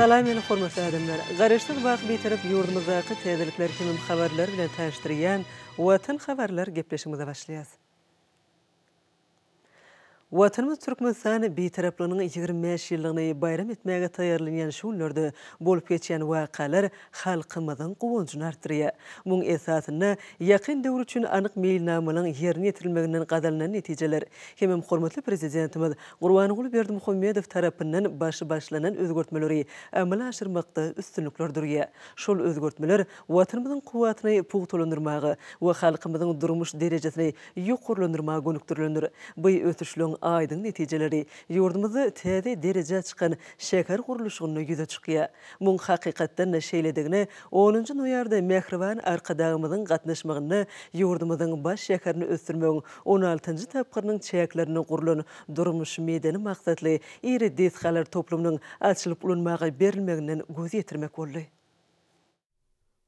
Salam eli hormatly adamlar. Garaşdyk wagt beterip ýurdumyzdaky täzelikler kimim habarlar bilen taşdyrýan Watan habarlar gepleşigimize başlaýas. Watanymyz Türkmenistany betaraplygynyň 25 ýyllygyny bayram etmäge taýýarlanýan şu günlerde bolup geçýän wakalar halkymyzyň gowunçyny artdyrýar. Muň esasyny ýakyn döwür üçin anyk meýilnamalaryň ýerine ýetirilmeginiň gadalynan netijeler hem hormatly prezidentimiz Gurbanyguly Berdimuhammedow tarapyndan başlanan özgörtmeleri amala aşyrmakda üstünlikler durýar. Şol özgörtmeler watanymyzyň kuwatyny pugtlandyrmagy we halkymyzyň durmuş derejesini ýokurlandyrmagy gönükdirlendir. Bu ötüşlüň aýdyň netijeleri ýurdumyzda täze derejä çykan şeker guruluşyny ýüze çykýar. Muň hakykatdan şeýledigini 10-njy noýarda Mehriban arkadagymyzyň gatnaşmagyny ýurdumyzyň baş şekerini ösdürmegiň 16-njy tapgyrynyň çäklerini gurulan durmuş medeni maksatly iri desgalar toplumynyň açylyp ulanmagy berilmeginden göz ýetirmek boldy.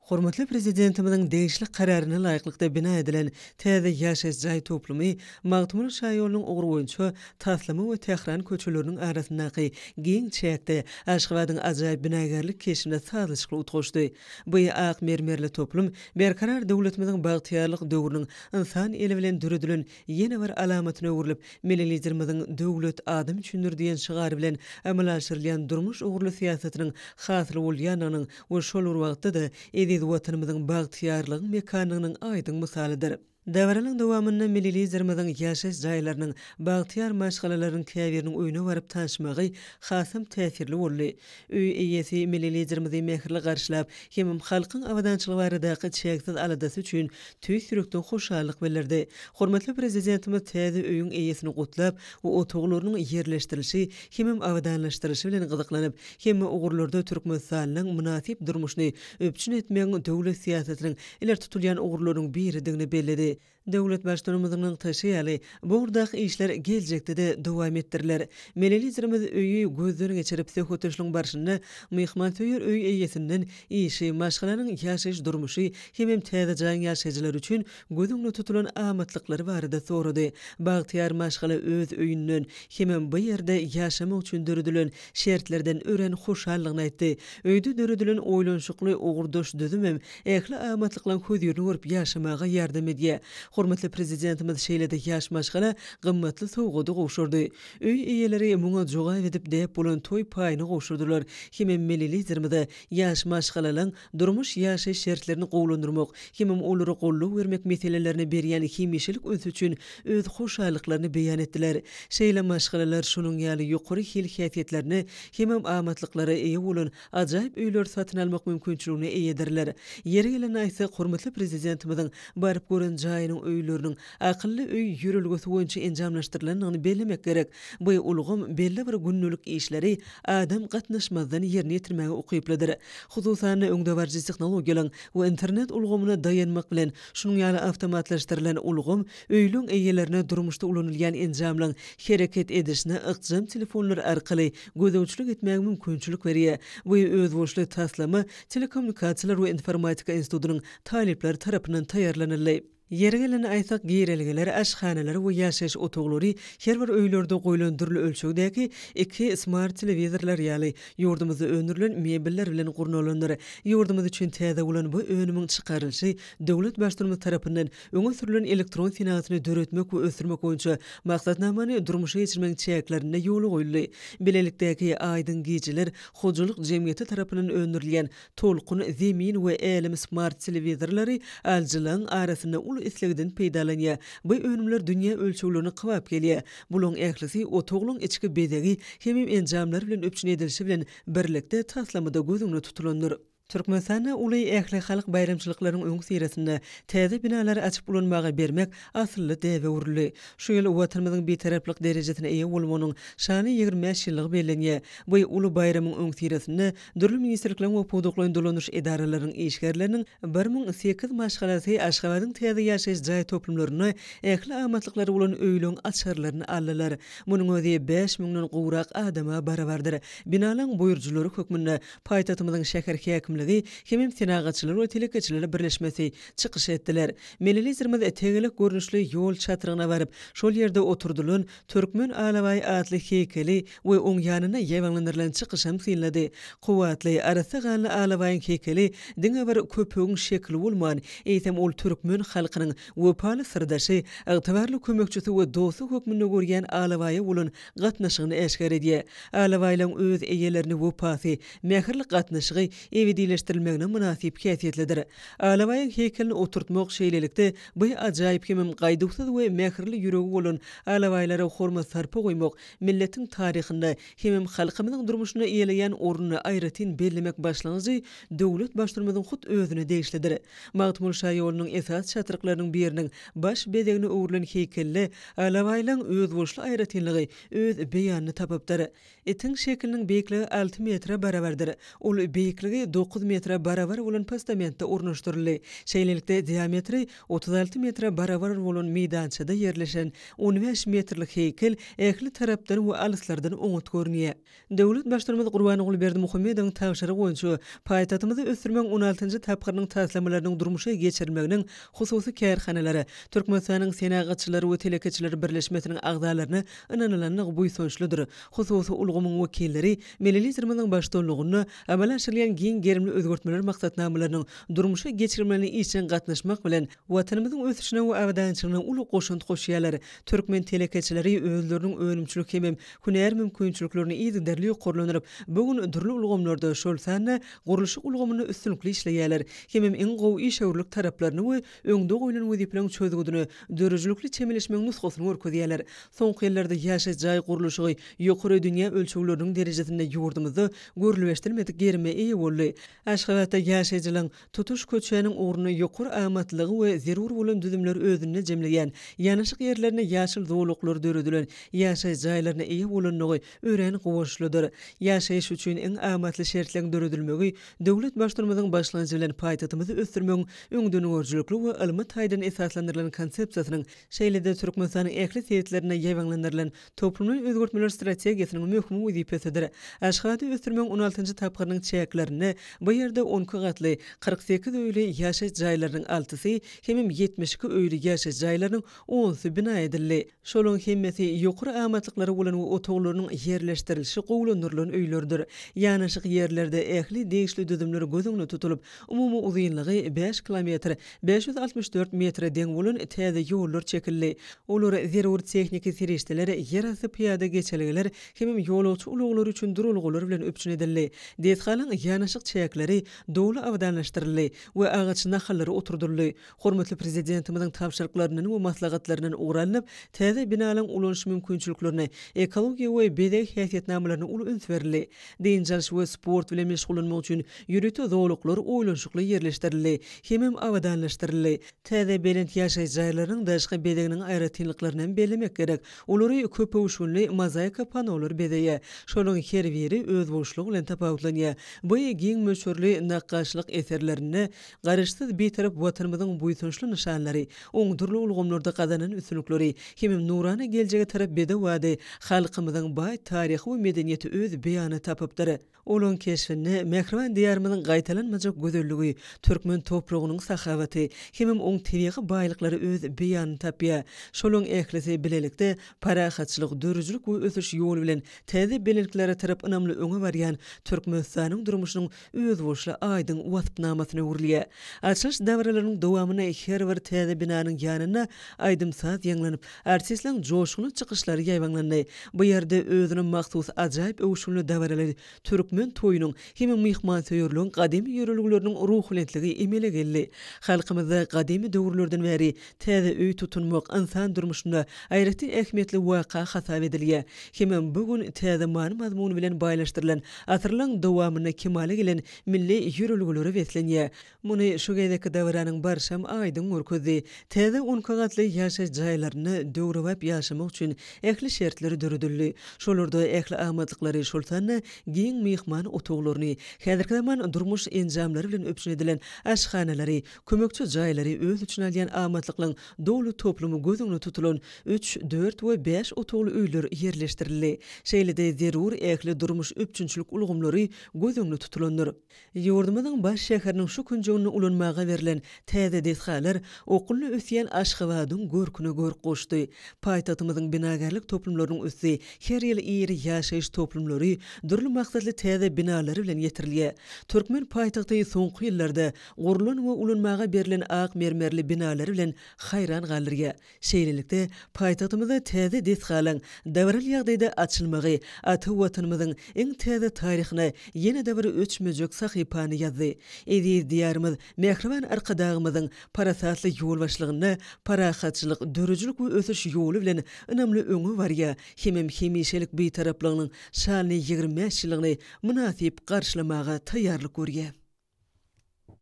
Hormatly prezidentimizin değişli kararyna laýyklykda bina edilen täze ýaşaş jaý toplumy Magtymyl şaýolunyň ogry boýunça taslamy we tehran köçeleriniň arasyndaky giň çäkde Aşgabatyň ajaýyp binagerlik keşimine sazyşykly utgaşdy. Bu ak mermerli toplum berkarar döwletimiziň bagtyarlyk döwrüniň insan eli bilen düredilen ýene bir alamatyny öwrülip milletimiziň döwlet adam üçindir diýen şygary bilen amala aşyrylýan durmuş ogurly siýasatynyň hasly bolýanynyň we şol wagtda da watanymyzyň bagtyarlygyň mekanynyň aýdyň misalydyr. Däwranyň dowamyny milletimiziň ýaşaş jaýlarynyň bagtyar maşgalalaryň käbiriniň öýüne baryp tanışmagy hasym täsirli boldy. Öý eýesi milletimizi mehirli garşylap, hem halkyň awadançylygy baradaky çeksiz aladasy üçin tüý sürekden hoşallyk bildirdi. Hormatly prezidentimiz täze öýüň eýesini gutlap, we otoglarynyň ýerleşdirilişi hem awadanlaşdyryşy bilen gyzyklanyp, hem ugurlarda Türkmenistanyň münasip durmuşyny öpçün etmegiň döwlet siýasatynyň iler tutulýan ugurlaryň biridigini bellidi. Döwlet başlanymyzynyň taşıýaly burdak işler geljekde de dowam etdirler. Milletimiz öýü gözlerini geçirip söhbetleşiň barşyny mehmantöýür öý eýesinden işi maşgalanyň ýaşaş durmuşy hem täze jaň ýaşaýjylar üçin gözüňde tutulan amatlykları barada sorady. Bagtyar maşgala öz öýünden hem bu ýerde ýaşamak üçin döredilen şertlerden ören hoşallygyny aýtdy. Öýde döredilen oýlanşykly ogurdaş düzümem ähli amatlyklaryň köýdürini görüp ýaşamaga ýardam edýär. Hormatly prezidentimiz şeýlede ýaş maşgala gymmatly sowgady gowşurdy. Öý eýeleri muňa jogap edip dep bolan toý paýyny gowşurdylar. Hem milletimiz ýaş maşgalaryň durmuş ýaşaş şertlerini gowlandyrmak, hem olary golluk bermek meselelerini berýän hemişilik öz üçin öz hoşallyklaryny beýan etdiler. Şeýle maşgalalar şunyň ýaly ýokary hilkiýetlerini hem amatlyklary eýe bolan ajaýyp öýler satyn almak mümkinçiligine eýedirler. Ýeri gelen aýsa hormatly prezidentimiziň baryp gören jaýynyň öýleriniň akylly öý ýürelgesi boýunça enjamlaşdyrylanyny bellemek gerek. Bu ulgum belli bir günnülik işleri adam gatnaşmazdan ýerine ýetirmäge ukyplydyr. Hususan öňde barjy tehnologiýalaryň we internet ulgumyna dayanmak bilen şunyň ýaly awtomatlaşdyrylan ulgum öýlüň eýelerine durmuşda ulanylýan enjamlaryň hereket edişine ykjam telefonlar arkaly gözlemçilik etmäge mümkinçilik berýär. Bu öz boşly taslamy telekommunikasiýalar we informatika institutynyň talipleri tarapyndan taýýarlanyldy. Ýeri gelen aýsak giýrelgiler, aşhanalar we ýaşaş otoglary her bir öýlerde goýlandyrly ölçekdäki 2 smart telewizorlar ýaly ýurdumyzda önürilen mebeller bilen gurnalandyr. Ýurdumyz üçin täze bolan bu önümiň çykarylyşy döwlet başlary tarapyndan öňe sürülen elektron finansy döretmek we ösdürmek boýunça maksatnamany durmuşa geçirmek çäklerinde ýoly goýuldy. Bilelikdäki aýdyň gijiler hojalyk jemgyýeti tarapyndan öndürilýän tolkun zemin we elim smart telewizorlary aljylaryň arasynda islegden peýdalanýar. Bu önümler dünýä ölçeglerini kybap gelýär. Buluň ählisi otoglyň içki bezegi hem enjamlar bilen öpçün edilişi bilen birlikde taslamada gözüňde tutulandyr. Türkmenistana uly ähli halk bayramçylyklarynyň öňü siresinde täze binalar açyp ulanmagy bermek asly däwe urly. Şu ýyl watanymyzyň betaraplyk derejesine eýe bolmanyň şany 25 ýyllyk bellenýär. Bu uly bayramyň öňü siresinde dürli ministrlikler we pudukly dolanyş edaralarynyň işgärleriniň 1008 maşgalasy Aşgabatyň täze ýaşaş jaý toplumlaryny ähli amatlyklary bolan öýlüň açarlaryny aldylar. Munyň özi 5000-den gowrak adama barabardyr. Binalaryň buýurjulary hökmünde paýtatymyzyň şäher häkimleri birligi hemem senagaçylar we telekeçiler birleşmesi çykyş etdiler. Melelizmde tegelik görnüşli ýol çatyryna baryp şol ýerde oturdulan Türkmen Alabaý adly heykeli we oň ýanyna ýewaňlandyrylan çykyşam synlady. Kuwatly arasy ganly Alabaýyň heykeli diňe bir köpüň şekli bolman, eýsem ol türkmen halkynyň wepaly sirdaşy, ygtybarly kömekçisi we dosty hökmünde görýän Alabaýy bolan gatnaşygyny eşkär edýär. Alabaýyň öz eýelerini wepasy, mähirli gatnaşygy ewidileşdirilmegine münasip käsiýetlidir. Alabaýyň heykelini oturtmak şeýlelikde bu ajaýyp hemem gaýduksyz we mähirli ýüregi bolan Alabaýlara hormat sarpa goýmak milletiň taryhynda hemem halkymyzyň durmuşyna eýeleýän ornuny aýratyn bellemek başlanýy döwlet başlarmyzyň hut özüne değişlidir. Magtymyl Şaýoğlunyň esas çatryklarynyň biriniň baş bedegine öwrilen heykelle Alabaýyň öz bolşly aýratynlygy öz beýanyny tapypdyr. Etiň şekliniň beýikligi 6 metre barabardyr. Ol beýikligi 9 metre barabar bolan postamentde ornaşdyryldy. Şeýlelikde diametri 36 metre barabar bolan meýdançada ýerleşen 15 metrlik heykel ähli tarapdan we alyslardan oňat görnýär. Döwlet başlarmyzy Gurbanyň Berdimuhammedowyň tagşyry goýunça paýtatymyzy ösürmek 16-njy tapgyrynyň taslamalarynyň durmuşa geçirilmeginiň hususy kärhaneleri Türkmenistanyň senagaçylary we telekeçiler birleşmesiniň agzalaryny ynanylanlyk buýsunçlydyr. Hususy ulgamyň wekilleri Melelizmanyň başdanlygyny amala aşyrýan giň gerimli özgörtmeler maksatnamalarynyň durmuşa geçirilmegini içen gatnaşmak bilen watanymyzyň ösüşine we awdançylygyna uly goşunt goşýarlar. Türkmen telekeçileri özleriniň önümçülük hemem hünär mümkinçiliklerini ýygyderli ýokurlanyryp bugün durly ulgamlarda şol sanna gurulşy ulgamyny üstünlikli işleýärler. Hemem iň gowy işäwirlik taraplaryny we öňde goýulan wezipeleň çözgüdüni dörüjlükli çemeleşmek nusgasyny görkezýärler. Soňky ýyllarda ýaşaş jaý gurulşy ýokary dünýä ölçegleriniň derejesinde ýurdumyzda görülýärdirmedik gerime eýe boldy. Aşgabatda ýaşaýjylaryň tutuş köçäniň ogruny ýokary amatlygy we zerur bolan düzümler özüne jemleýän, ýanaşyk ýerlerine ýaşyl zowluklar döredilen ýaşaýyş jaýlaryna eýe bolanlygy ören gowaşlydyr. Ýaşaýyş üçin iň amatly şertleň döredilmegi döwlet başlarmyzyň başlanjy bilen paýtatymyzy ösdürmek öňden görjülükli we ilmi taýdan esaslandyrylan konsepsiýasynyň şeýlede Türkmenistanyň ähli seýetlerine ýewaňlandyrylan toplumny özgörtmeler strategiýasynyň möhüm wezipesidir. Aşgabatda ösdürmek 16-njy tapgyrynyň çäklerini bu ýerde 10 gatly 48 öýli ýaşaýyş jaýlarynyň 6-sy hemem 72 öýli ýaşaýyş jaýlarynyň 10-sy bina edildi. Şolaryň hemmesi ýokary amatlyklary bolan we otoglarynyň ýerleşdirilişi gowlandyrylan öýlerdir. Ýanaşyk ýerlerde ähli degişli düzümler gözüňde tutulup, umumy uzunlygy 5 kilometr 564 metre deň bolan täze ýollar çekildi. Olar zerur tehnik serişdeler, ýerasy piýada geçeligler hemem ýolagçy uluglar üçin durulgylar bilen öpçün edildi. Dezgalyň ýanaşyk çäkleri dowla awdanlaşdyryldy we agaç nahallary oturduruldy. Hormatly prezidentimizin tapşyryklarynyň we maslahatlarynyň ugralanyp, täze binalaryň ulanyş mümkinçiliklerini, ekologiýa we bedeg häsiýetnamalaryny uly üns berildi. Diňjaliş we sport bilen meşgullanmak üçin ýürüte zowluklar oýlanşykly ýerleşdirildi, hemem awdanlaşdyryldy. Täze belent ýaşaýyş jaýlarynyň daşky bedeginiň aýratynlyklaryny bellemek gerek. Olary köpüňşünli mozaika panolar bedeýär. Şolaryň her biri öz bolşlugy bilen tapawutlanýar. Bu giň möşürli nakkaşlyk eserlerini garaşsyz betarap watanymyzyň buýsunçly nişanlary, oň durly ulgamlarda gazanan üstünlikleri, hemem nurany geljege tarap bede wady halkymyzyň baý taryhy we medeniýeti öz beýany tapypdyr. Olaryň keşfini Mehriban diýarymyzyň gaýtalanmajak gözelligi, türkmen topragynyň sahawaty, hemem oň tebigy baýlyklary öz beýany tapýar. Şolaryň ählisi bilelikde parahatçylyk, dörüjlük we ösüş ýoly bilen täze bilelikleri tarap ynamly öňe barýan Türkmenistanyň durmuşynyň öz bolşy aýdyň wasypnamasyny urlýar. Açyş dawralarynyň dowamyna her bir täze binanyň ýanyna aýdymsaz ýeňlenip, artistlaryň joşguny çykyşlary ýaýwanlandy. Bu ýerde özüne mahsus ajaýyp öwüşünli dawralary Türkmen toýunyň hemem myhmansöýerligiň gadymy ýöreligleriniň ruhlentligi emele geldi. Halkymyzda gadymy döwürlerden bäri täze öý tutunmak insan durmuşynda aýratly ähmiýetli waka hasap edilýär. Hemem bugün täze many mazmuny bilen baýlaşdyrylan asyrlaryň dowamyna kemale gelen milli ýöreligleri beslenýär. Muny şu geýdeki dawranyň barşam aýdyň görkezdi. Täze 10 gatly ýaşaýyş jaýlaryny döwrewap ýaşamak üçin ähli şertleri döredildi. Şolarda ähli amatlyklary şoltany giň myhman otoglaryny, häzirki zaman durmuş enjamlary bilen öpçün edilen aşhanelary, kömekçi jaýlary öz üçin alýan amatlyklaryň dowlu toplumy gözüňde tutulan 3, 4 we 5 otogly öýler ýerleşdirildi. Şeýlede zerur ähli durmuş öpçünçilik ulgamlary gözüňde tutulandyr. Yurdumyzyň baş şäheriniň şu günjegini ulanmaga berilen täze deshalar okulny ösýän Aşgabatyň görküne görk goşdy. Paýtagtymyzyň binagarlyk toplumlarynyň össi her ýyl iri ýaşaýyş toplumlary durly maksatly täze binalary bilen ýetirilýär. Türkmen paýtagty soňky ýyllarda gurulan we ulanmaga berilen ak mermerli binalary bilen haýran galyrýar. Şeýlelikde paýtagtymyzda täze deshalan däwrel ýagdaýda açylmagy aty watanymyzyň iň täze taryhyna ýene-de bir öçmejek sahypany ýazdy. Ediz diýarymyz Mehriban arkadagymyzyň parasatly ýol başlygyny parahatçylyk, dörüjülük we ösüş ýoly bilen önemli öňü barýar. Hemem hemişelik beýtaraplygynyň şany 25 ýylyny münasip garşylamaga taýýarlyk görýär.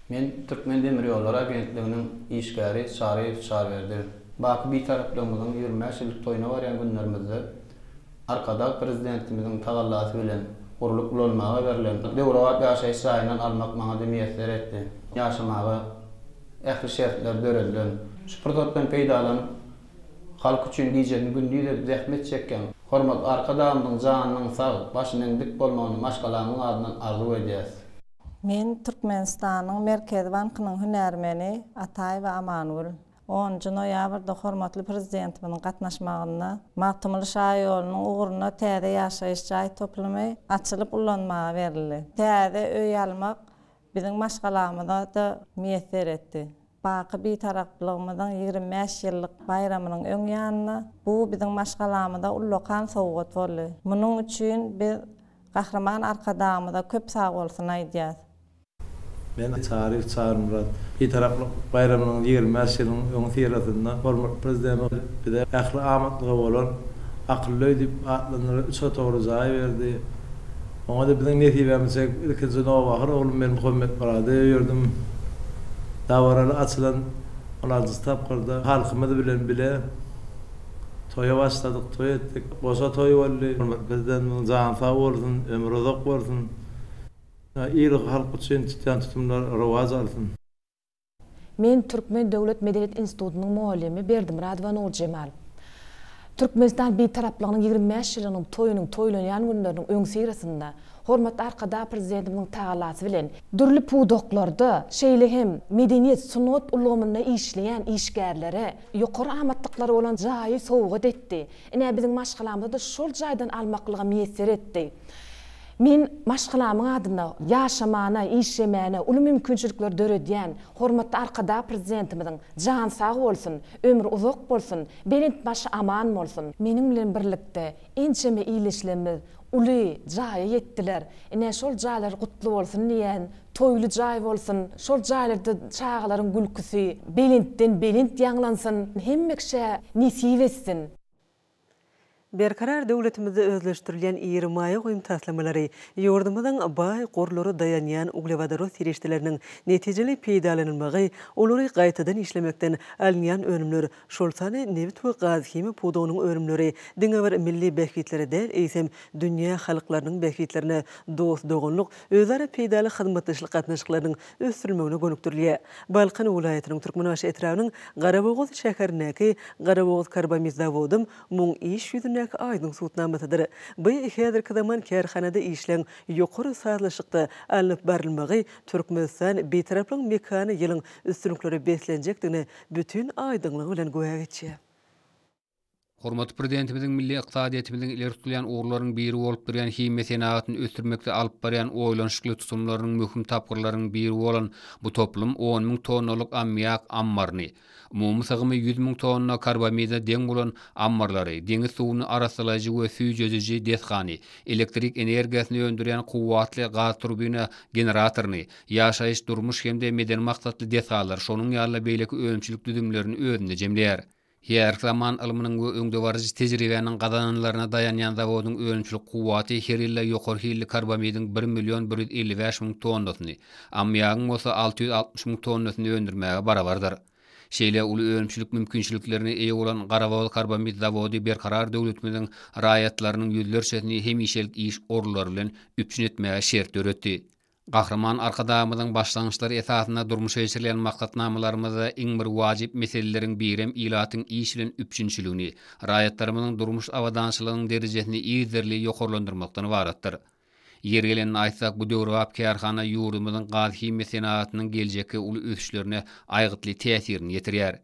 Men Türkmen Demir Ýolları Agentliginiň işgäri Şaryp Şarberdi. Baky beýtaraplygymyzyň 25 ýyllyk toýuna barýan günlerimizde Arkadag prezidentimiziň tagallasy bilen gurulup ulanmaga berilen döwrat ýaşaýyş saýynyň almak maňa demýetler etdi. Ýaşamagy ähli şertler döredilen. Şu prototdan peýdalanyp halk üçin diýjekni gündüzde zähmet çekken hormat Arkadagymyň janynyň sag, başynyň dik bolmagyny maşgalamyň adyndan arzu edýäs. Men Türkmenistanyň Merkez Bankynyň hünärmeni Atay we Amanul 10 noýabrda hormatly prezidentimiň gatnaşmagyna Magtymyl Şahy ýolunyň uğruna täze ýaşaýyş jaý toplumy açylyp ulanmaga berildi. Täze öý almak biziň maşgalamyza da meýser etdi. Baky beýtaraplygymyzyň 25 ýyllyk bayramynyň öň ýanyna bu biziň maşgalamyza ullukan sowgat boldy. Munyň üçin biz Gahraman Arkadagymyza köp sag bolsun aýdýar. Ben Çarif Çarmurat beýtaraplyk bayramynyň 25 ýylyň öňü tyrasynda hormat prezident bir de ähli amatlygy bolan akylly diýip atlanýar üçe togry jaý berdi. Oňa da biziň netibemize ikinji nowahar oglum men Muhammed barada ýerdüm. Dawaraly açylan olazy tapgyrda halkymyz bilen bile toýa başladyk, toý etdik. Boşa toý boldy. Hormat prezidentiň jany sag bolsun, ömrü uzak bolsun. İri halk üçün tutumlar rewaj alsın. Men Türkmen Döwlet Medeniyet Institutynyň muallimi Berdimurad Nur Cemal. Türkmenistan beýtaraplygynyň 25 ýylynyň toýunyň toýlanýan günleriniň öň sirasynda hormatly Arkadag prezidentimiň tagallasy bilen durly pudoklarda şeýle hem medeniýet sunat ulgamyna işleýän işgärlere ýokary amatlykları bolan jaý sowgat etdi. Ine biziň maşgalamyzda şol jaýdan almaklyga meýser etdi. Men maşgalamyň adyna ýaşamana, işlemäne, uly mümkinçilikler döredýän hormatly Arkadag prezidentimiň jan sag bolsun, ömrü uzak bolsun, belint başı aman bolsun. Meniň bilen birlikde ençeme iýleşlerimiz uly jaýa ýetdiler. Ine şol jaýlar gutly bolsun diýen, toýly jaý bolsun, şol jaýlarda çağlaryň gülküsi belintden belint ýanglansyn, hemmekşe nisip etsin. Berkarar döwletimizde özleşdirilýän iri maýa goýum taslamary ýurdumyzyň baý gorlary dayanýan uglewadaro sirişdeleriniň netijeli peýdalanylmagy, olary gaýtadan işlemekden alynýan önümler, şolsany newit we gaz himi pudogynyň önümleri, diňe bir milli behgitlere däl eýsem dünýä halklarynyň behgitlerine dost doganlyk, özara peýdaly hyzmatdaşlyk gatnaşyklarynyň ösdürilmegine gönükdirilýär. Balkan welaýatynyň Türkmenbaşy etrawynyň Garabogoz şäherindäki Garabogoz karbamid zawodym muň iş ýüzüne aýdyň suwtnamasydyr. Bu häzirki zaman kärhanada işleň ýokary sazlaşykda alınıp barilmagy Türkmenistan beýtaraplyk mekany ýylyň üstünlikleri beslenjekdigine bütün aýdynlygy bilen goýa geçýär. Hormatly prezidentimiziň milli iqtisadiyetimiziň ileri tutulýan uğurlaryň biri bolup durýan hime senatyny ösdürmekde alyp barýan oýlanşykly tutumlarynyň möhüm tapgyrlarynyň biri bolan bu toplum 10.000 tonnalyk ammiak ammaryny, umumy sagymy 100.000 tonna karbamida deň bolan ammarlary, deňiz suwuny arasalaýjy we süýjeji deshany, elektrik energiýasyny öndürýän kuwwatly gaz turbina generatoryny, ýaşaýyş durmuş hemde meden maksatly deshalar, şonuň ýaly beýleki öňçilik düzümlerini özünde jemleýär. Her zaman ilminiň we öňde barjy tejribeniň gazananlaryna dayanýan zawodyň öňçilik kuwwaty her ýyl ýokary hilli karbamidyň 1.155.000 tonnasyny, ammiagyň bolsa 660.000 tonnasyny öndürmäge barabardyr. Şeýle uly öňçilik mümkinçiliklerine eýe bolan Garabogoz karbamid zawody berkarar döwletimiziň raýatlarynyň ýüzlerçesini hemişelik iş orlary bilen üpçün etmäge şert öretdi. Gahraman Arkadagymyzyň başlangyçlary esasyna durmuşa geçirilen maksatnamalarymyzda iň bir wajib meseleleriň birem ilatyň iş bilen üpçünçiligini, raýatlarymyzyň durmuş awadançylygynyň derejesini ýerli ýokarlandyrmakdan ibaratdyr. Yer gelen aýtsak bu döwrap kärhana ýurdumyzyň gazy mesenatynyň geljekki uly ösüşlerine aýgytly täsirini ýetirýär.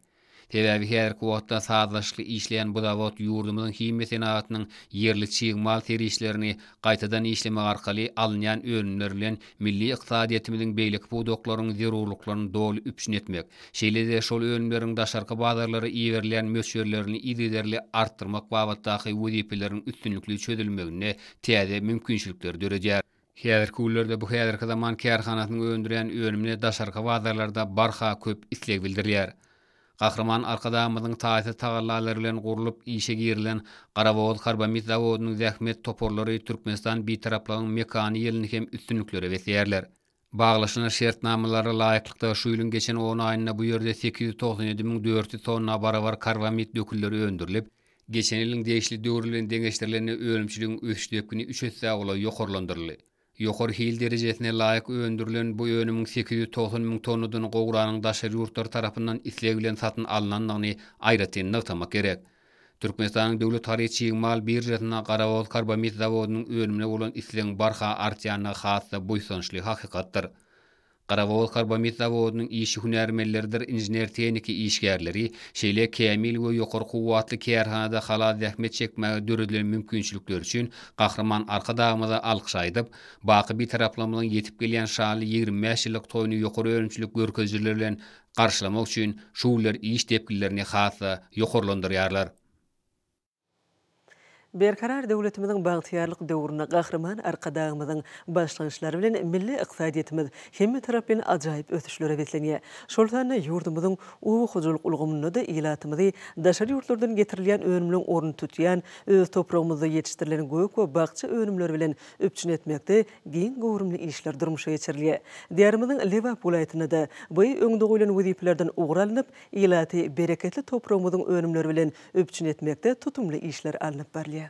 Sebäbi her kuwatda sazlaşly işleýän bu zawod ýurdumyzyň him mesenatynyň yerli çygymal terişlerini gaýtadan işlemek arkaly alynýan önümler bilen milli ykdysadyýetimiziň beýlik budoklaryny zerurlyklaryny doly üpşin etmek, şeýle-de şol önümleriň daşarky bazarlary iýerilýän möçberlerini ýerli artdyrmak babatdaky wezipeleriň üstünlikli çözülmegine täze mümkinçilikler döredýär. Häzirki günlerde bu häzirki zaman kärhanatyny öndüren önümne daşarky bazarlarda barha köp isleg bildirilýär. Kahraman arkadamyzyň taýsy tagallalary bilen gurulup işe girilen Garabowuz karbamid zawodynyň zähmet toporlary Türkmenistan bitaraplygyň mekany ýelini hem üstünlikleri besleýärler. Baglaşylan şertnamalary laýyklykda şu ýylyň geçen 10 aýynda bu ýerde 897.400 tonna barabar karbamid dökülleri öndürilip, geçen ýylyň deýişli döwürlen deňeşdirilen ölümçiligiň ösdepkini 3 ýokarlandyryldy. Ýokary hil derejesine laýyk öndürilen bu önümüň 890.000 tonnadan gowranyň daşary ýurtlar tarapyndan islegilen satyn alynanlygyny aýratyn nagtamak gerek. Türkmenistanyň döwlet taryhy mal birjasyna Garabowuz karbamid zawodynyň önümine bolan islegiň barha artýanyna hasda buýsançly hakykatdyr. Garabowuz karbamid zawodynyň işi hünärmelleridir, injener tehniki işgärleri, şeýle kämil we ýokary kuwwatly kärhanada hala zähmet çekmäge döredilen mümkinçilikler üçin Gahraman arkadamyza alkyş aýdyp, baky bir taraplamyň ýetip gelýän şaly 25 ýyllyk toýuny ýokary ölümçilik görkezjiler bilen garşylamak üçin şuwlar iş tepkilerini hasa ýokarlandyrýarlar. Berkarar döwletimiziň bagtyarlyk döwrüne Gahraman arkadagymyzyň başlanýşlary bilen milli ykdysadyýetimiz hemme tarap bilen ajaýyp ösüşlere betlenýär. Şoltany ýurdumyzyň uwu hujuluk ulgamyny da ýylatymyzy daşary ýurtlardan getirilýän önümliň orny tutýan, öz topragymyzda ýetişdirilen göýük we bagça önümleri bilen öpçün etmekde giň gowrumly işler durmuşa geçirilýär. Diýarymyzyň Lewap welaýatyna da bu öňde goýulan wezipelerden ugralanyp, ýylaty bereketli topragymyzyň önümleri bilen öpçün etmekde tutumly işler alınıp barlýar.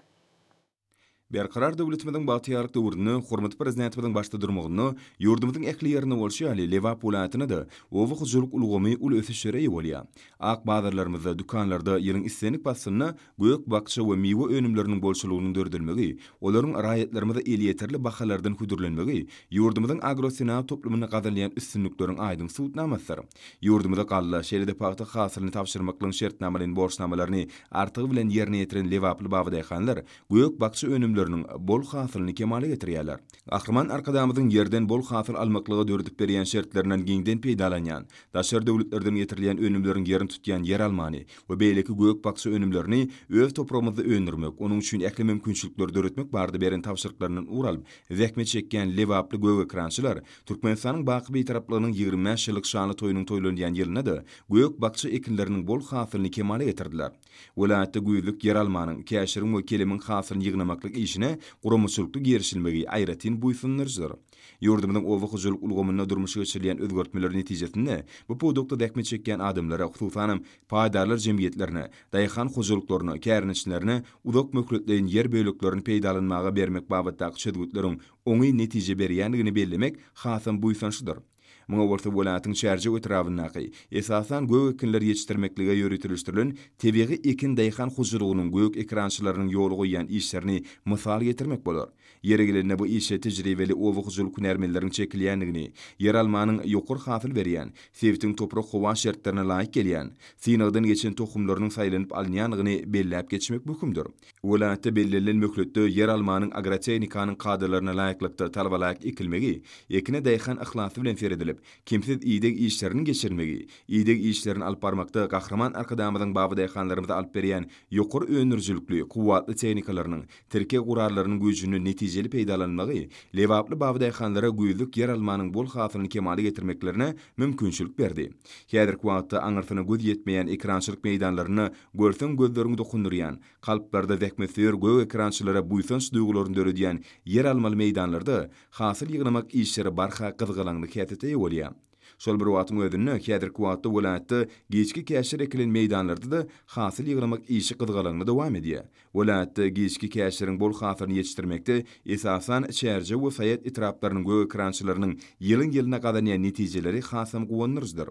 Berkarar döwletimiziň bagtyarlyk döwrüni, hormatly prezidentimiziň başda durmagyny, ýurdumyzyň ähli ýerine bolşy ýaly Lewap welaýatyna da owy hujuluk ulgamy uly ösüşlere ýolýar. Ak bazarlarymyzda, dükanlarda ýylyň islenip basyny, göýük bakça we miwe önümleriniň bolşulugynyň dördülmegi, olaryň raýatlarymyza elýeterli bahalardan hudurlanmegi, ýurdumyzyň agrosenat toplumyna gazanlayan üstünlikleriň aýdyň suwtnamasydyr. Ýurdumyzda galla şeýle pakta hasylyny tapşyrmaklaryň şertnamalaryň borçnamalaryny artygy bilen ýerine ýetiren Lewaply babadyhanlar, göýük bakça önümleriniň bol hasylyny kemale getirýärler. Gahraman arkadamyzyň ýerden bol hasyl almaklygy dördüp berýän şertlerinden giňden peýdalanýan, daşary döwletlerden getirilýän önümleriň ýerini tutýan yer almany we beýleki göýük bakça önümlerini öz topragymyzda öndürmek, onuň üçin ähli mümkinçilikler döretmek bardy beren tapşyryklarynyň uralyp, zähmet çekýän Lewaply göýük ekrançylar Türkmenistanyň baky bir taraplygynyň 25 ýyllyk şanly toýunyň toýlanýan ýylynda da göýük bakça ekinleriniň bol hasylyny kemale getirdiler. Welaýatda güýlük yer almanyň, käşiriň we kelimin hasylyny ýygnamaklyk işine gurumçylykly gerişilmegi aýratyn buýsunlardyr. Ýurdumyzyň owy hujuluk ulgamyna durmuşa geçirilýän özgertmeler netijesinde bu podukda däkme çekýän adamlara, hususan paýdarlar jemgyýetlerine, daýhan hujuluklaryna, kärnişlerini, uzak möhletleýän yer böýleklerini peýdalanmaga bermek babatdaky çözgütleriň oňy netije berýändigini bellemek hasam buýsançydyr. Muňa bolsa welaýatyň şäherje etrawynaky esasan göýük ekinler ýetişdirmeklige ýöretilýän tebigy ekin daýhan hujulugynyň göýük ekrançylarynyň ýoly goýýan işlerini mysal getirmek bolar. Ýere gelende bu işe tejribeli owy hujuluk hünärmenleriň çekilýändigini, yer almanyň ýokary hasyl berýän, sevtiň toprak howa şertlerine laýyk gelýän, synagdan geçen tohumlarynyň saýlanyp alynýandygyny belläp geçmek mümkindir. Welaýatda bellilen möhletde yer almanyň agrotehnikanyň kadrlaryna laýyklykda talabalaýyk ekilmegi, ekine daýhan ahlasy bilen feredilip, kimsiz iýdek işlerini geçirmegi, iýdek işlerini alyp barmakda Gahraman arkadamyzyň babadyhanlarymyza alyp berýän ýokary önürjülükli, kuwwatly tehnikalarnyň, terke gurarlarynyň güýjüni netijeli peýdalanmagy, Lewaply babadyhanlara güýzlük yer almanyň bol hasylyny kemale getirmeklerine mümkinçilik berdi. Häzirki wagtda aňyrsyna göz ýetmeýän ekrançylyk meýdanlaryny görsen gözleriňi dokundurýan, kalplarda zähmetler göýük ekrançylara buýsanç duýgularyny döredýän yer almaly meýdanlarda hasyl ýygnamak işleri barha gyzgalaňlyk hätete ýolýar. Şol bir wagtyň özünde häzirki wagtda welaýatda geçki käşir ekilen meýdanlarda da hasyl ýygnamak işi gyzgalaňly dowam edýär. Welaýatda geçki käşiriň bol hasylyny ýetişdirmekde esasan şäherje we saýat etraplarynyň göýük ekrançylarynyň ýylyň-ýylyna gadanýan netijeleri hasam gowunurdyr.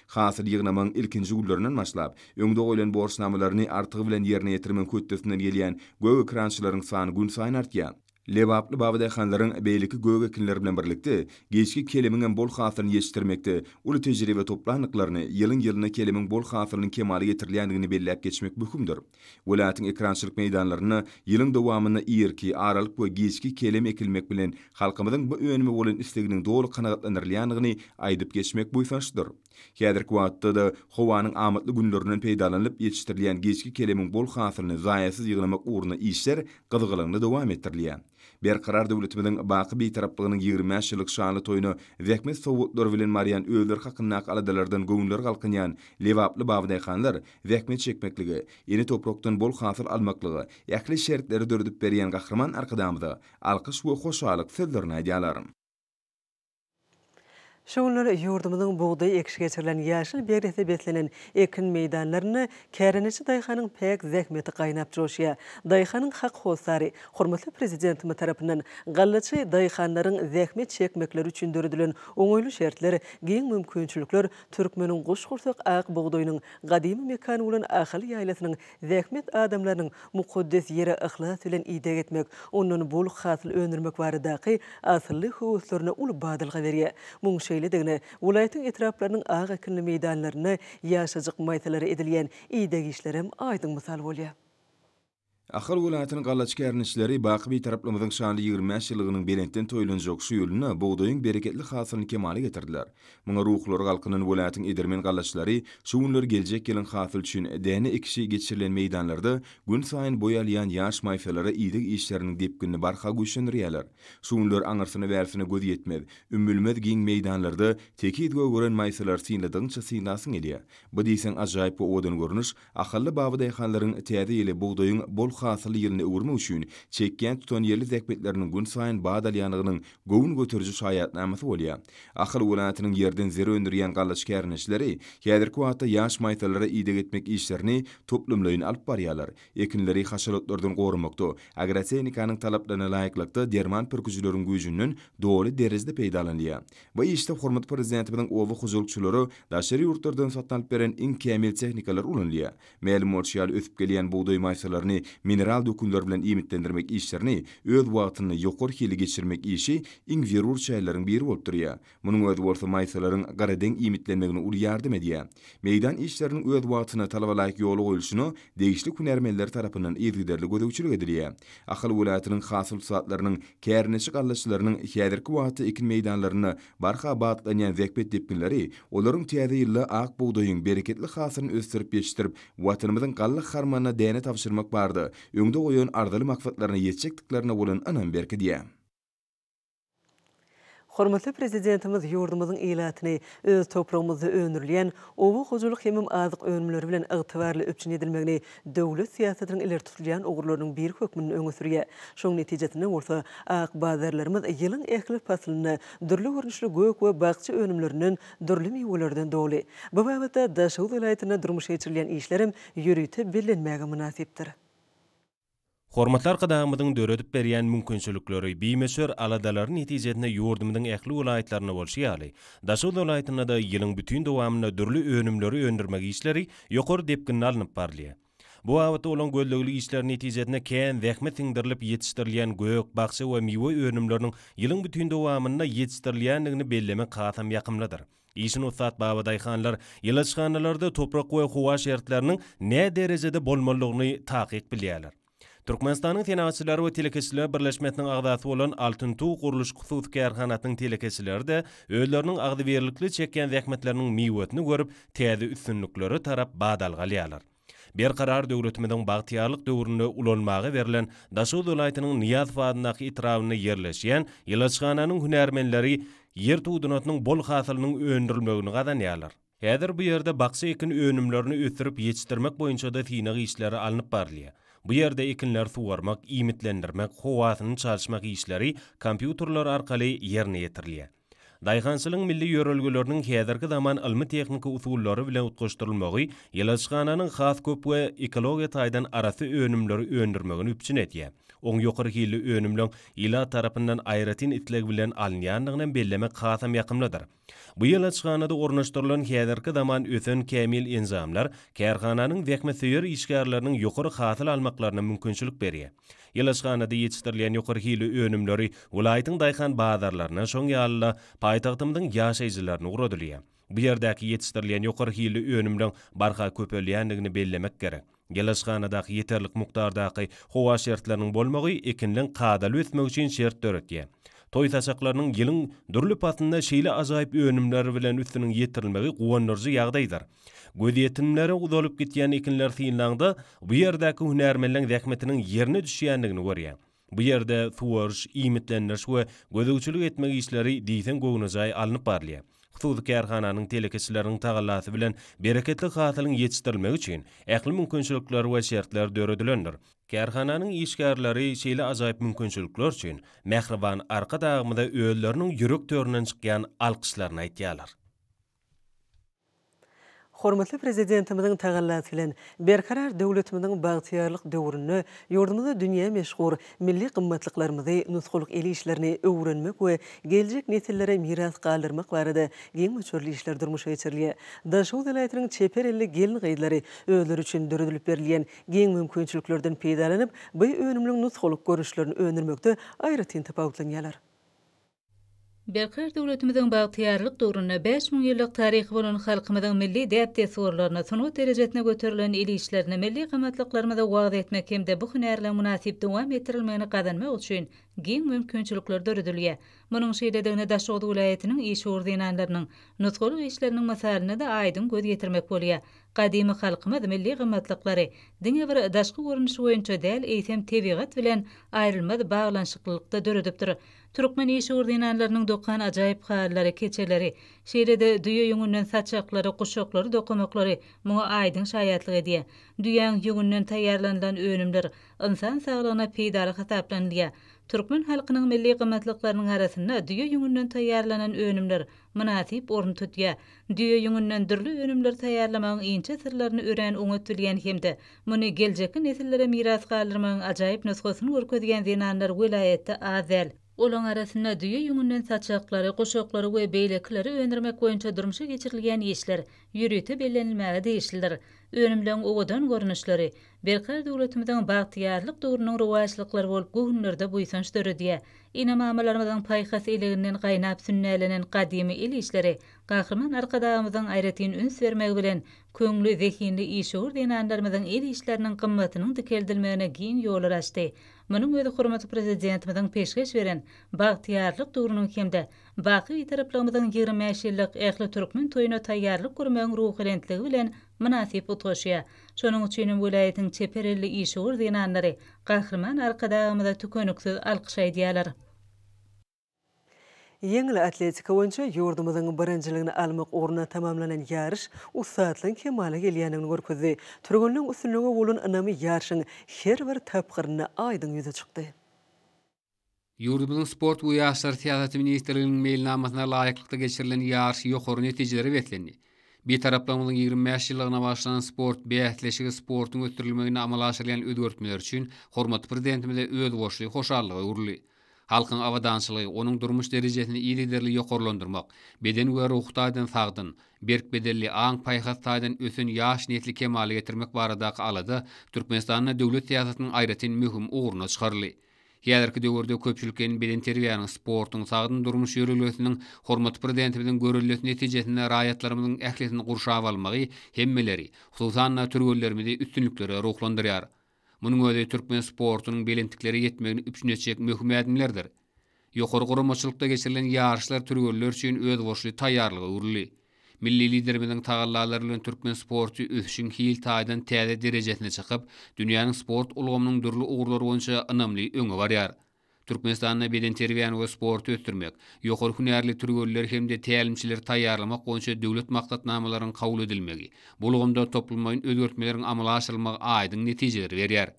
Hasyl ýygnamaň ilkinji günlerinden başlap, öňde goýulan borçnamalaryny artygy bilen ýerine ýetirmek höttesinden gelýän göýük ekrançylaryň sany gün saýyn artýar. Lewaply babadaýhanlaryň beýleki göge kinler bilen birlikde geçki kelemiň bol hasylyny ýetirmekde uly tejribe toplanlyklaryny ýylyň kelemiň bol hasylynyň kemaly getirilýändigini belläp geçmek möhümdir. Welaýatyň ekrançylyk meýdanlaryny ýylyň dowamyny ýerki, aralyk we geçki kelem ekilmek bilen halkymyzyň bu önüme bolan isleginiň doly kanagatlandyrylýandygyny aýdyp geçmek buýsançdyr. Häzirki wagtda da howanyň amatly günlerinden peýdalanyp ýetişdirilýän geçki kelemiň bol hasylyny zaýasyz ýyglamak uğruna işler gyzgylyňly dowam etdirilýär. Berkarar döwletimiziň baky beýtaraplygynyň 20 ýyllyk şanly toýuny Zähmet sowgatlar bilen marýan öwler hakynda aladalardan göwnler galkynýan lewaply babadaýhanlar zähmet çekmekligi, ýeni toprakdan bol hasyl almaklygy, ýakly şertleri dördüp berýän gahrman arkadamyza alkyş we hoşalyk sözlerini aýdýarlar. Şoňlar ýurdumyzyň buğday ekşi geçirilen ýaşyl beresi beslenen ekin meýdanlaryny Kärenişi daýhanyň pek zähmeti gaýnap joşýar. Daýhanyň hak hosary hormatly prezidentimiz tarapyndan gallaçy daýhanlaryň zähmet çekmekleri üçin döredilen oňoýly şertler, giň mümkinçilikler türkmeniň goşgursak ak buğdaýynyň gadymy mekany bolan ahyly ýaýlasynyň zähmet adamlarynyň mukaddes ýere ihlas bilen ide etmek, onuň bol hasyl öndürmek baradaky asly howslaryna uly badylga berýär. Şeýledigine welaýatyň etraplarynyň agy ekinli meýdanlaryna ýaşajyk maýtalary edilýän ýygy işlerem aýdyň mysal bolýar. Ahal welaýatynyň gallaçy kärnişleri baky beýtaraplymyzyň şanly 25 ýyllygynyň belentden toýlanjak şu ýoluna buğdaýyň bereketli hasylyny kemaly getirdiler. Muňa ruhlar galkynyň welaýatyň edirmen gallaçylary şu günler geljek ýylyň hasyl üçin däne ekşi geçirilen meýdanlarda gün saýyn boýalýan ýaş maýsalary ýygy işleriniň depkinni barha güýşendirýärler. Şu günler aňyrsynı bärsine göz ýetmez, ümmülmez giň meýdanlarda tekit gören maýsalar synladyňça synlasyn elýär. Bu diýsen ajaýyp odan görnüş, ahally babadaýhanlaryň täze ýyly buğdaýyň bol hasyly ýylyny öwürmek üçin çekýän tutan ýerli zähmetleriniň gün saýyn badalýanygynyň gowun götürjü şaýatnamasy bolýar. Ahal welaýatynyň ýerden zere öndürýän gallaçy kärnişleri häzirki wagtda ýaş maýtalary ide etmek işlerini toplumlaýyn alyp barýarlar. Ekinleri haşaratlardan gorumakda, agrotenikanyň talaplaryna laýyklykda derman pörküjüleriň güýjünden doly derejede peýdalanýar. Bu işde hormat prezidentimiň owa huzurçylary daşary ýurtlardan satlanıp beren iň kämil tehnikalar ulanýar. Ma'lum bolýar ösüp gelýän buğdaý maýsalaryny mineral dökünler bilen imitlendirmek işlerini öz wagtyny ýokary hili geçirmek işi iň zerur şaýlaryň biri bolup durýar. Munyň öz bolsa maýsalaryň garaden imitlenmegine uly ýardym edýär. Meýdan işleriniň öz wagtyna talaba laýyk ýoly goýulşyny degişli hünärmenler tarapyndan ýergiderli gödäwçilik edilýär. Ahal welaýatynyň hasyl satlarynyň kärnişi gallaçylarynyň häzirki wagtda ekin meýdanlaryny barha batlanýan zähmet depkinleri olaryň täze ýylla ak buğdaýyň bereketli hasylyny ösdürip ýetişdirip watynymyzyň galla harmanyna däne tapşyrmak bardy. Öňde goýan ardaly maksatlaryna ýetjekdiklerine bolan anam berki diýär. Hormatly prezidentimiz ýurdumyzyň ýylatyny öz topragymyzda öňürleýän owa huzurlyk hemem azyk önümleri bilen ygtybarly öpçün edilmegini döwlet siýasatiniň ileri tutulýan ugurlarynyň bir hökmüni öňe sürýär. Şoň netijesinde bolsa ak bazarlarymyz ýylyň ähli fasylyny dürli görnüşli gök we bagçy önümlerinden dürli meýwelerden doly. Bu babada Daşow welaýatyna durmuş geçirilýän işlerim ýürütip bilinmäge münasipdir. Hormatly arkadaşymyzyň döredip berýän mümkinçilikleri bimeşer aladalaryň netijesinde ýurdumyzyň ähli welaýatlaryna bolşýaly. Daşow welaýatyna da ýylyň bütün dowamyna dürli önümleri öndürmek işleri ýokary depkinni alınıp barlýar. Bu wagtda olan gözlegli işler netijesinde kän zähmet siňdirilip ýetişdirilýän gök, bagçy we meýwe önümleriniň ýylyň bütün dowamyna ýetişdirilýändigini bellemek hasam ýakymlydyr. İşin ussat babadaýhanlar ýylaçxanalarda toprak we howa şertleriniň ne derejede bolmalygyny takyk bilýärler. Türkmenistanyň tenagatçylary we telekeçiler birleşmesiniň agdasy bolan Altyntuw guruluş hususy kärhanatynyň telekeçileri de özleriniň agdy berlikli çekýän zähmetleriniň meýwetini görüp täze üstünlikleri tarap badalgalýarlar. Berkarar döwletimiziň bagtyarlyk döwrüne ulanmagy berilen Daşow welaýatynyň Niýaz wadynaky itrawyna ýerleşýän ýylaçxananyň hünärmenleri yer tuğdunatynyň bol hasylynyň öndürilmegini gadanýarlar. Häzir bu ýerde bagçy ekin önümlerini ösdürip ýetişdirmek boýunça da synagy işleri alınıp barlýar. Bu ýerde ekinler suwarmak, imitlendirmek, howasyny çalyşmak işleri kompýuterler arkaly ýerine ýetirilýär. Dayhançylyň milli ýörelgeleriniň häzirki zaman ilmi tehnika usullary bilen utgaşdyrylmagy ýylaçgananyň has köp we ekologiýa taýdan arasy önümleri öndürmegini üpçün etýär. Oň ýokary hili önümlüň ila tarapyndan aýratyn itleg bilen alınýanlygyny bellemek hasam ýakymlydyr. Bu ýylaçganada ornaşdyrylan häzirki zaman ösen kämil enzamlar kärhananyň wekme söýer işgärleriniň ýokary hasyl almaklaryna mümkinçilik berýär. Ýylaçganada ýetişdirilen ýokary hili önümleri welaýatyň daýhan bazarlaryna şoň ýalyla paýtagtymyň ýaşaýjylaryna uradylýar. Bu ýerdäki ýetişdirilen ýokary hili önümliň barha köpelýändigini bellemek gerek. Ýylaçganadaky ýeterlik mukdardaky howa şertleriniň bolmagy ekinliň qadaly ösmek üçin şert döretýär. Toy taşaklarynyň ýylyň dürli patynda şeýle ajaýyp önümleri bilen üstüniň ýetirilmegi guwanyjy ýagdaýdyr. Göz yetimleri uzalyp gitýän ekinler synlangda bu ýerdäki hünärmenliň zähmetiniň ýerine düşýändigini görýär. Bu ýerde suwariş, iýmitleniş we gözüçilik etmek işleri diýsen gowunajaý alınıp barlýar. Hususi kärhananyň telekeçileriniň tagallasy bilen bereketli hasylyň ýetişdirilmegi üçin ähli mümkinçilikler we şertler döredilendir. Kärhananyň işgärleri şeýle ajaýyp mümkinçilikler üçin mehriban arka dagymyda öýleriniň ýürek töründen çykýan alkyşlaryny aýtýarlar. Hormatly prezidentimiziň tagallasy bilen berkarar döwletimiziň bagtyarlyk döwrüni ýurdumyzda dünýä meşhur milli gymmatliklarymyzy nusgulyk elişlerini öwrenmek we geljek nesillere miras galdyrmak barada giň möçürli işler durmuşa geçirilýär. Daşow welaýatynyň çeper elli gelin gaýdylary özleri üçin döredilip berilýän giň mümkinçiliklerden peýdalanyp bu önümlüň nusgulyk görüşlerini öňürmekde aýratyn tapawutlanýarlar. Berkar döwletimiziň bagtyarlyk döwrüne 5000 ýyllyk taryhy bolan halkymyzyň milli däpde sorlaryna sunut derejetine göterilen ilişlerini milli gymmatliklarymyza wagt etmek hemde bu hünärle munasip dowam etdirilmegini gazanmak üçin giň mümkinçilikler döredilýär. Munyň şeýledigine Daşow welaýatynyň iş ordinanlarynyň nutgulyk işleriniň masalyna da aýdyn göz getirmek bolýar. Qadymy halkymyz milli gymmatlyklary diňe bir daşky görünüşi boýunça däl eýsem tebigat bilen aýrylmaz baglanşyklykda döredipdir. Türkmen iş ordinanlarynyň dokan ajaýyp hallary, keçeleri, şeýlede düýe ýüngünden saçaklary, guşaklary dokumaklary muňa aýdyn şaýatlyk edýär. Düýäň ýüngünden taýýarlanan önümler insan saglygyna peýdaly hasaplanýar. Türkmen halkynyň milli gymmatlyklarynyň arasynda düýe ýüngünden taýýarlanan önümler munasip orun tutýar. Düýe ýüngünden dürli önümler taýýarlamagyň inçe sirlerini ören oňatylýan hemde muny geljekki nesillere miras galdyrmagyň ajaýyp nusgasyny görkezýän zenanlar welaýatda azel. Olaň arasynda düýe ýüngünden saçaklary, guşaklary we beýlekleri öňürmek boýunça durmuşa geçirilýän işler ýürüte bellenilmäge diýişildir. Önümden owadan görnüşleri berkar döwletimiziň bagtyarlyk döwrüniň rowaçlyklary bolup göwnürde buýsanç döredýär. Inamamalarymyzyň paýhasy eleginden gaýnap sünnälenen gadymy ilişleri gahrman arkadagymyzyň aýratyn üns bermegi bilen köňlü zehinli iş ordinanlarymyzyň ilişleriniň gymmatynyň dikeldilmegine giň ýol açdy. Munyň özi hormatly prezidentimiziň peşgeş beren bagtyarlyk döwrüniň hemde baky taraplymyzyň 25 ýyllyk ähli türkmen toýuna taýýarlyk görmegiň ruhlentligi bilen munasip utgaşýar. Şonuň üçin welaýatyň çeper elli iş ordinanlary gahrman arkadagymyza tükönüksiz alkyş aýdýarlar. Ýeňil atletika boýunça ýurdumyzyň birinjiligini almak ugruna tamamlanan ýarış usatlyň kemale gelýändigini görkezdi. Türgünliň üstünlüğe bolan ynamy ýarşyň her bir tapgyryna aýdyn ýüze çykdy. Ýurdumyzyň sport we ýaşlar täzesi ministrliginiň mailnamasyna laýyklykda geçirilen ýarş ýokary netijeleri betlendi. Bir taraplamyň 25 ýyllygyna başlanan sport beýatleşigi sportuň ötürilmegine amal aşyrýan özgörtmeler üçin hormatly prezidentimize öz boşlugy hoşallygy urly. Halkyň awadançylygy, onuň durmuş derejesini ýylyderli ýokarlandyrmak, beden we ruhdaýdan sagdyn, berk bedelli aň paýhas taýdan ösen ýaş netli kemale getirmek baradaky alada Türkmenistanyň döwlet siýasatynyň aýratyn mühim ugruna çykarly. Häzirki döwürde köpçülikiň beden terbiýanyň sportuň sagdyn durmuş ýörelgesiniň hormatly prezidentimiziň görüllesi netijesinde raýatlarymyzyň ählisini gurşap almagy hemmeleri, hususan türgöllerimizi üstünliklere ruhlandyrýar. Munyň özi türkmen sportunyň belentikleri ýetmegini üpçün etjek möhüm ädimlerdir. Ýokary guramaçylykda geçirilen ýarşlar türgöller üçin öz boşly taýýarlygy urly. Milli liderimiziň tagallalary bilen türkmen sportu ösüşiň hil taýdan täze derejesine çykyp, dünýäniň sport ulgamynyň dürli ugrulary boýunça ynamly öňe barýar. Türkmenistanyň beden terbiýany we sportu ötürmek, ýokary hünärli türgöller hemde tälimçiler taýýarlamak boýunça döwlet maksatnamalarynyň kabul edilmegi, bulganda toplumyň özgörtmeleriň amala aşyrylmagy aýdyn netijeleri berýär.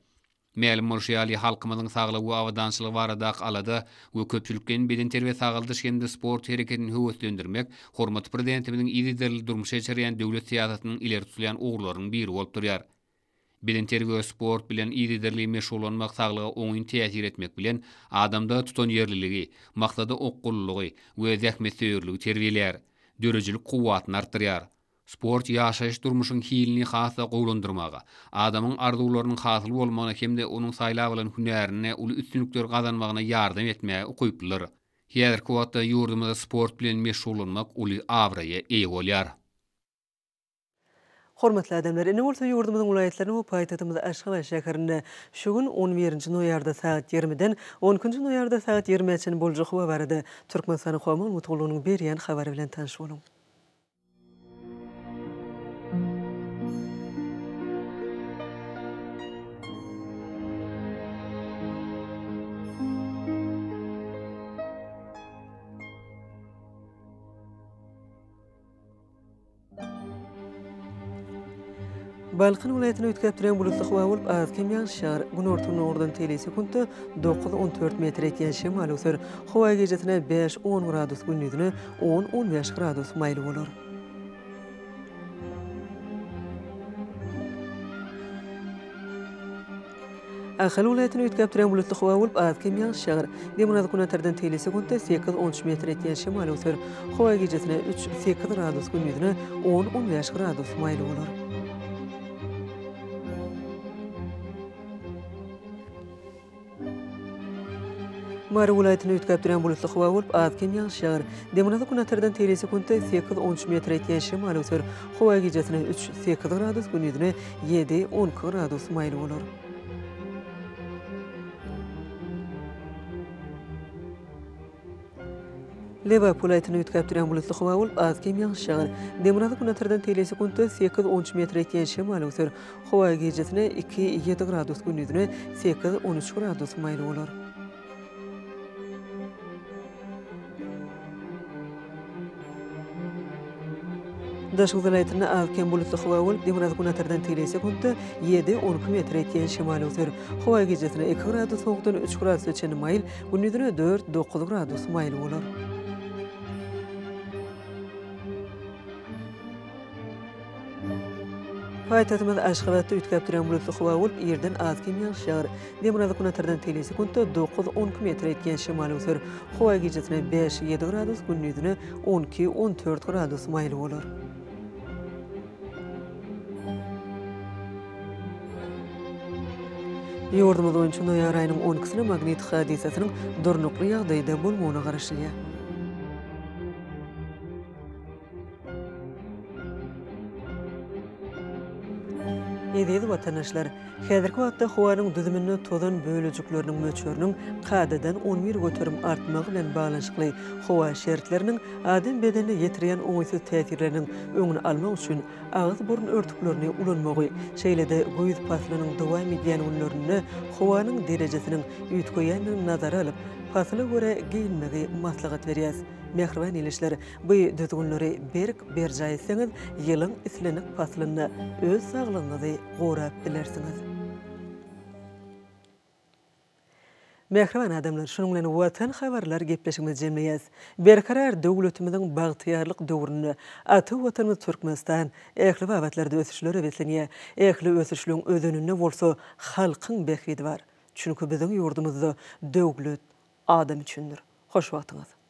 Mälim bolşýaly halkymyzyň saglygy we awadanslygy barada alada we köpçülikden beden terbiýe sagaldyrşganda sport hereketini höwetlendirmek hormat prezidentimiziň ýa-da durmuş geçirýän döwlet siýasatynyň ileri tutulýan ugurlarynyň biri bolup durýar. Beden terbiýe sport bilen ýa-da meşgulanmak saglyga oňyn täsir etmek bilen adamda tutan ýerliligi, maksady okkullygy we zähmetçiligi terbiýeler, dörejilik kuwwatyny artdyrýar. Sport ýaşaýyş durmuşyň hilini hasa gowlandyrmaga, adamyň arzuwlarynyň hasyl bolmagyna hemde onuň saýlap bilen hünärine uly üstünlikler gazanmagyna ýardam etmäge ukypdylar. Häzirki wagtda ýurdumyzda sport bilen meşgulanmak uly awraýa eýe bolýar. Hormatly adamlar, ine bolsa ýurdumyzyň welaýatlaryny we paýtatymyzda Aşgabat şäherinde şu gün 11-nji noýarda saat 20-den 10-njy noýarda saat 20-çe boljak we barada Türkmenistany Howama Mutlugynyň berýän habary bilen tanış boluň. Balqın vilayetine ötkep duran bulutly hawa bolup azkem ýağşar. Gün ortagyny ordan tele sekundda 9-14 metr etýän şemal öser. Hawa gejetine 5-10 gradus gündüzüne 10-15 gradus maýly bolar. Ahal vilayetine ötkep duran bulutly hawa bolup azkem ýağşar. Demanazy günatardan tele sekundda 8-13 metr etýän şemal öser. Hawa gejetine 3-8 gradus gündüzüne 10-15 gradus maýly bolar. Mary vilayetine ötkep duran bulutly hawa bolup azkem ýağşar. Demanazy günatardan tele sekundda 8-13 metr etýän şemal öser. Hawa gejetine 3-8 gradus gündüzüne 7-10 gradus maýly bolar. Lewap vilayetine ötkep duran bulutly hawa bolup azkem ýağşar. Demanazy günatardan tele sekundda 8-13 metr etýän şemal öser. Hawa gejetine 2-7 gradus gündüzüne 8-13 gradus maýly bolar. Daşyk vilayetine azkem bulutly hawa bolup demanazy günatardan tele sekundda 7-12 metr etýän şemal öser. Hawa gejetine 2 gradus sowukdan 3 gradus öçen maýl, gündüzüne 4-9 gradus maýly bolar. Paýtatymyz Aşgabatda ötkep duran bulutly hawa bolup ýerden azkem ýağşar. Demanazy günatardan tele sekundda 9-12 metr etýän şemal öser. Hawa gejetine 5-7 gradus gündüzüne 12-14 gradus maýly bolar. Ýurdumyz boýunça noýar aýynyň 12-sine magnetik hadisasynyň durnukly ýagdaýda bolmagyna garaşylýar. Ýa-da watandaşlar, häzirki wagtda howanyň düzümini tozan bölejikleriniň möçöriniň qadadan 11 göterim artmagy bilen baglanyşykly howa şeritleriniň adam bedenine ýetirýän oňysuz täsirleriniň öňüni almak üçin ağız burun örtüklerini ulanmagy, şeýle-de göýüz paslynyň dowam edýän günlerinde howanyň derejesiniň üýtgeýänini nazara alyp, pasly göre giyinmegi maslahat berýär. Mehriban ilişler, bu düzgünleri bir jaýysyňyz, ýylyň islenik paslyny öz saglygyňyzy gorap bilersiňiz. Mehriban adamlar, şonuň bilen watan habarlar gepleşigimiz jemleýäs. Berkarar döwletimiziň bagtyýarlyk döwrüni aty watanymyz Türkmenistan ähli wagtlarda ösüşleri beslenýär. Ähli ösüşlüň özününde bolsa halkyň behidi bar. Çünki biziň ýurdumyzda döwlet adam üçindir. Hoş wagtyňyz.